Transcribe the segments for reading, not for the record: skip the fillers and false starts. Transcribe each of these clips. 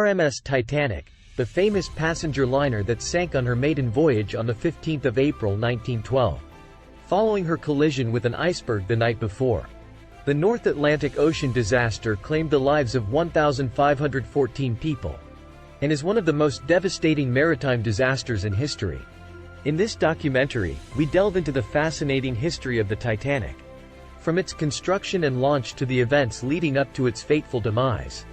RMS Titanic, the famous passenger liner that sank on her maiden voyage on the 15th of April 1912, following her collision with an iceberg the night before. The North Atlantic Ocean disaster claimed the lives of 1,514 people, and is one of the most devastating maritime disasters in history. In this documentary, we delve into the fascinating history of the Titanic, from its construction and launch to the events leading up to its fateful demise.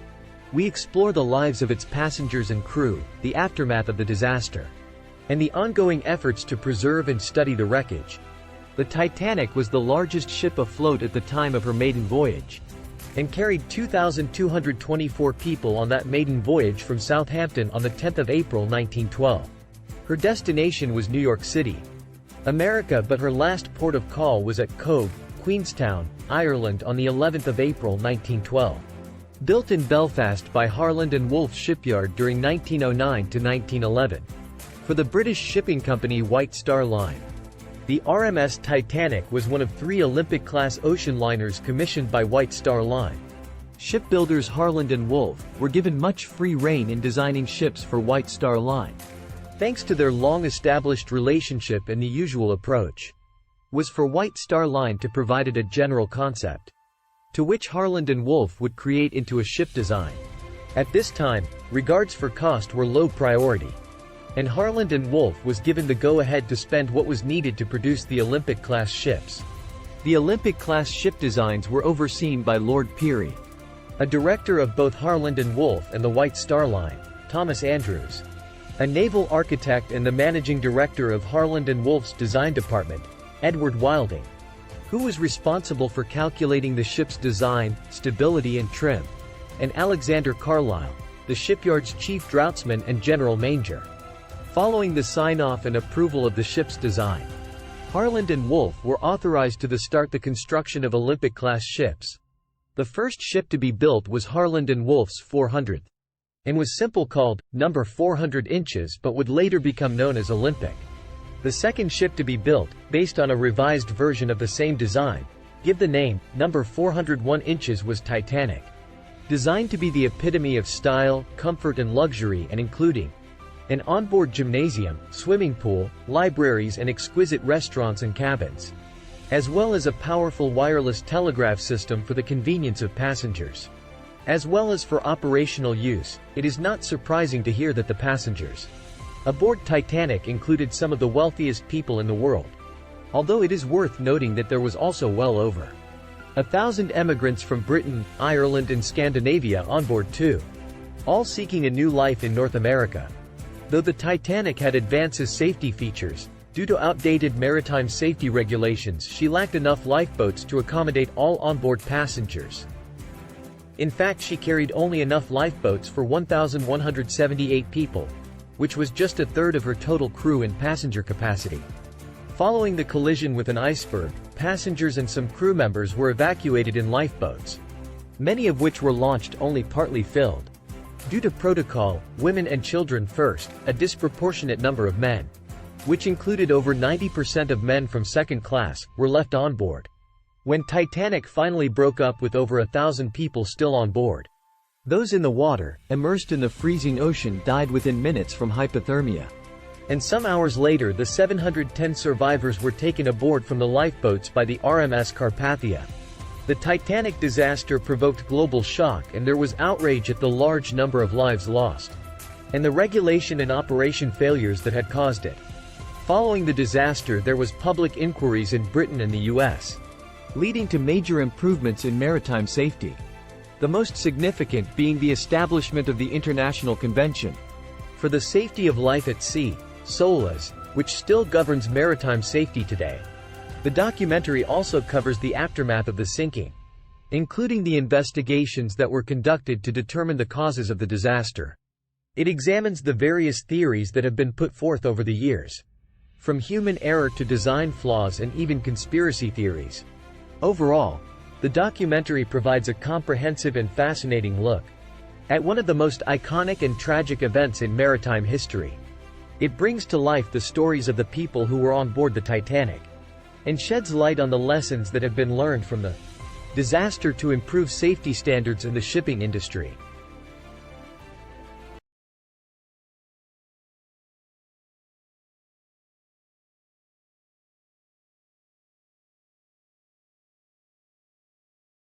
We explore the lives of its passengers and crew, the aftermath of the disaster, and the ongoing efforts to preserve and study the wreckage. The Titanic was the largest ship afloat at the time of her maiden voyage, and carried 2,224 people on that maiden voyage from Southampton on the 10th of April 1912. Her destination was New York City, America, but her last port of call was at Cove, Queenstown, Ireland on the 11th of April 1912. Built in Belfast by Harland and Wolff Shipyard during 1909 to 1911, for the British shipping company White Star Line. The RMS Titanic was one of 3 Olympic-class ocean liners commissioned by White Star Line. Shipbuilders Harland and Wolff were given much free rein in designing ships for White Star Line, thanks to their long-established relationship, and the usual approach was for White Star Line to provide a general concept, to which Harland and Wolff would create into a ship design. At this time, regards for cost were low priority, and Harland and Wolff was given the go-ahead to spend what was needed to produce the Olympic-class ships. The Olympic-class ship designs were overseen by Lord Peary, a director of both Harland and Wolff and the White Star Line, Thomas Andrews, a naval architect and the managing director of Harland and Wolff's design department, Edward Wilding, who was responsible for calculating the ship's design, stability and trim, and Alexander Carlisle, the shipyard's chief draughtsman and general manager. Following the sign-off and approval of the ship's design, Harland and Wolff were authorized to start the construction of Olympic-class ships. The first ship to be built was Harland and Wolff's 400th, and was simply called number 400 inches, but would later become known as Olympic. The second ship to be built, based on a revised version of the same design, give the name number 401 inches, was Titanic. Designed to be the epitome of style, comfort and luxury, and including an onboard gymnasium, swimming pool, libraries and exquisite restaurants and cabins, as well as a powerful wireless telegraph system for the convenience of passengers, as well as for operational use. It is not surprising to hear that the passengers aboard Titanic included some of the wealthiest people in the world, although it is worth noting that there was also well over 1,000 emigrants from Britain, Ireland and Scandinavia on board too, all seeking a new life in North America. Though the Titanic had advanced safety features, due to outdated maritime safety regulations, she lacked enough lifeboats to accommodate all onboard passengers. In fact, she carried only enough lifeboats for 1,178 people, which was just a third of her total crew and passenger capacity. Following the collision with an iceberg, passengers and some crew members were evacuated in lifeboats, many of which were launched only partly filled. Due to protocol, women and children first, a disproportionate number of men, which included over 90% of men from second class, were left on board. When Titanic finally broke up with over 1,000 people still on board, those in the water, immersed in the freezing ocean, died within minutes from hypothermia. And some hours later the 710 survivors were taken aboard from the lifeboats by the RMS Carpathia. The Titanic disaster provoked global shock, and there was outrage at the large number of lives lost, and the regulation and operation failures that had caused it. Following the disaster there was public inquiries in Britain and the US, leading to major improvements in maritime safety. The most significant being the establishment of the International Convention for the Safety of Life at Sea, SOLAS, which still governs maritime safety today. The documentary also covers the aftermath of the sinking, including the investigations that were conducted to determine the causes of the disaster. It examines the various theories that have been put forth over the years, from human error to design flaws and even conspiracy theories. Overall, the documentary provides a comprehensive and fascinating look at one of the most iconic and tragic events in maritime history. It brings to life the stories of the people who were on board the Titanic, and sheds light on the lessons that have been learned from the disaster to improve safety standards in the shipping industry.